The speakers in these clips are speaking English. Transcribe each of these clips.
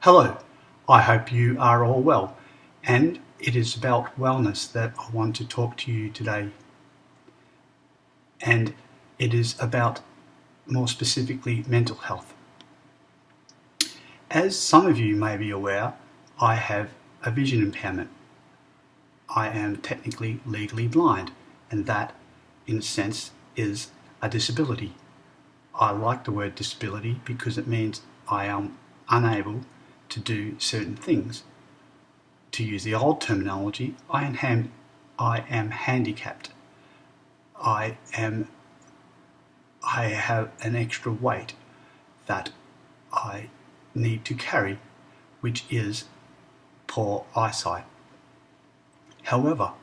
Hello, I hope you are all well, and it is about wellness that I want to talk to you today. And it is about, more specifically, mental health. As some of you may be aware, I have a vision impairment. I am technically legally blind, and that, in a sense, is a disability. I like the word disability because it means I am unable to do certain things. To use the old terminology, I am handicapped. I have an extra weight that I need to carry, which is poor eyesight. However,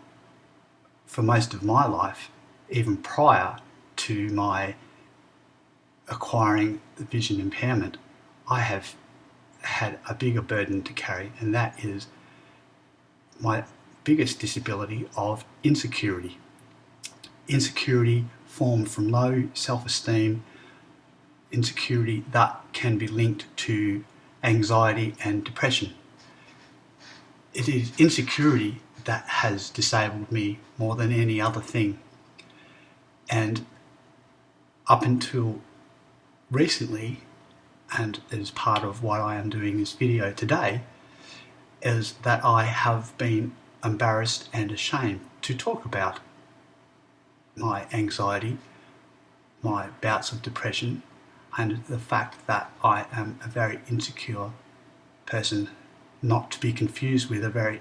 for most of my life, even prior to my acquiring the vision impairment, I have had a bigger burden to carry, and that is my biggest disability of insecurity. Insecurity formed from low self-esteem, insecurity that can be linked to anxiety and depression. It is insecurity that has disabled me more than any other thing. And up until recently, and as part of why I am doing this video today, is that I have been embarrassed and ashamed to talk about my anxiety, my bouts of depression, and the fact that I am a very insecure person, not to be confused with a very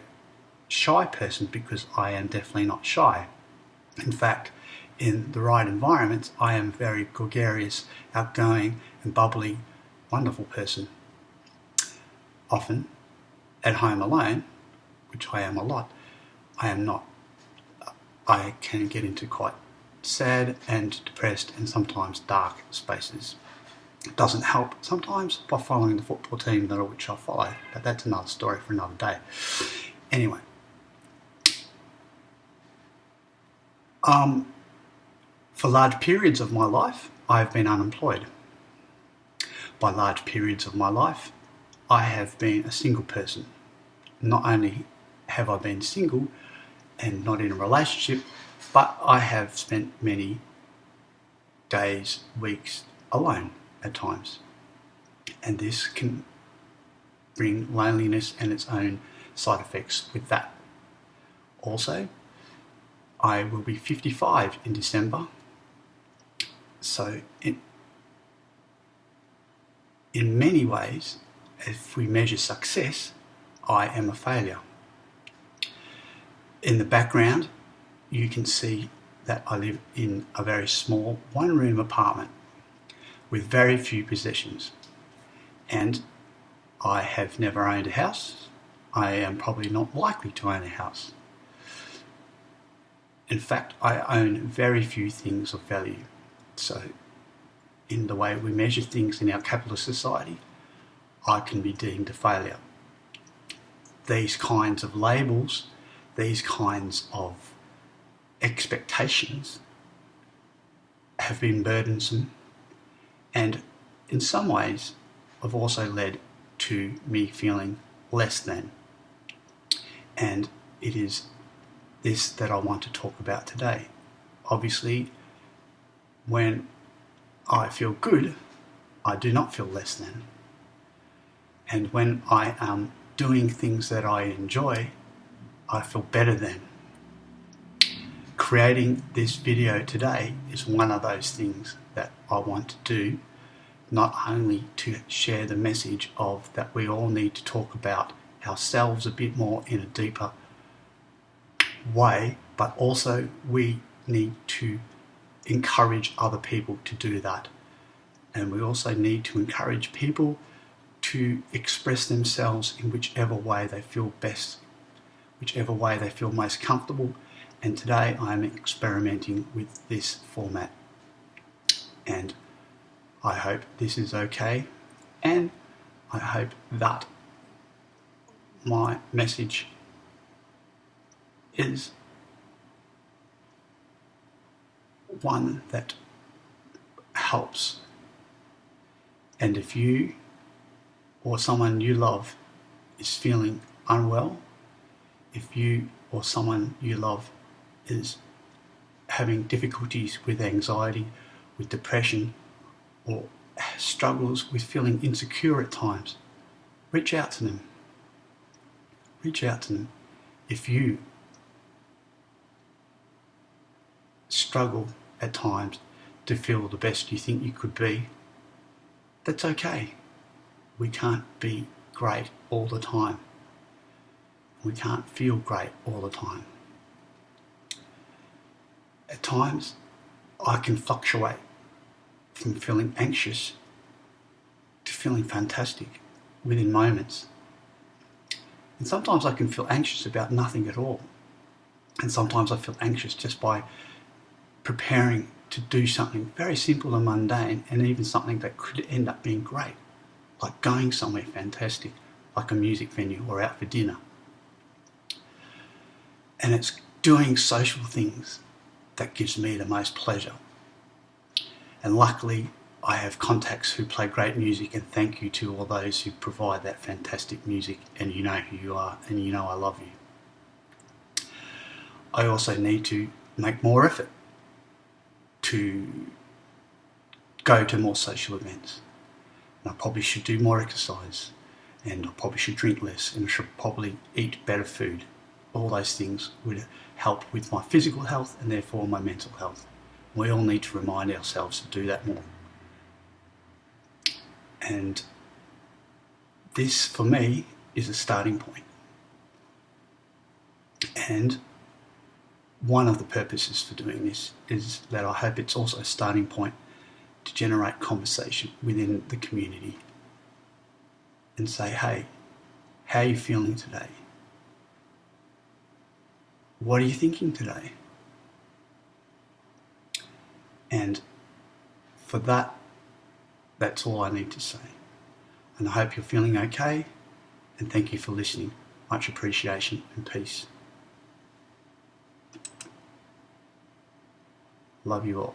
shy person, because I am definitely not shy. In fact, in the right environments, I am a very gregarious, outgoing and bubbly, wonderful person. Often, at home alone, which I am a lot, I am not. I can get into quite sad and depressed and sometimes dark spaces. It doesn't help sometimes by following the football team which I follow, but that's another story for another day. Anyway, for large periods of my life, I have been unemployed. By large periods of my life, I have been a single person. Not only have I been single and not in a relationship, but I have spent many days, weeks alone at times. And this can bring loneliness and its own side effects with that. Also, I will be 55 in December, so in many ways, if we measure success, I am a failure. In the background, you can see that I live in a very small one-room apartment with very few possessions, and I have never owned a house. I am probably not likely to own a house. In fact, I own very few things of value. So, in the way we measure things in our capitalist society, I can be deemed a failure. These kinds of labels, these kinds of expectations have been burdensome, and in some ways have also led to me feeling less than. And it is this that I want to talk about today. Obviously, when I feel good, I do not feel less than. And when I am doing things that I enjoy, I feel better than. Creating this video today is one of those things that I want to do, not only to share the message of that we all need to talk about ourselves a bit more in a deeper way, but also we need to encourage other people to do that. And we also need to encourage people to express themselves in whichever way they feel best, whichever way they feel most comfortable. And today I'm experimenting with this format. And I hope this is okay. And I hope that my message is one that helps. And if you or someone you love is feeling unwell, if you or someone you love is having difficulties with anxiety, with depression, or struggles with feeling insecure at times, reach out to them. Reach out to them. If you struggle at times to feel the best you think you could be, that's okay. We can't be great all the time. We can't feel great all the time. At times, I can fluctuate from feeling anxious to feeling fantastic within moments. And sometimes I can feel anxious about nothing at all. And sometimes I feel anxious just by preparing to do something very simple and mundane, and even something that could end up being great, like going somewhere fantastic, like a music venue or out for dinner. And it's doing social things that gives me the most pleasure. And luckily, I have contacts who play great music, and thank you to all those who provide that fantastic music, and you know who you are, and you know I love you. I also need to make more effort to go to more social events. And I probably should do more exercise, and I probably should drink less, and I should probably eat better food. All those things would help with my physical health and therefore my mental health. We all need to remind ourselves to do that more. And this, for me, is a starting point. And one of the purposes for doing this is that I hope it's also a starting point to generate conversation within the community and say, hey, how are you feeling today? What are you thinking today? And for that, that's all I need to say. And I hope you're feeling okay, and thank you for listening. Much appreciation and peace. Love you all.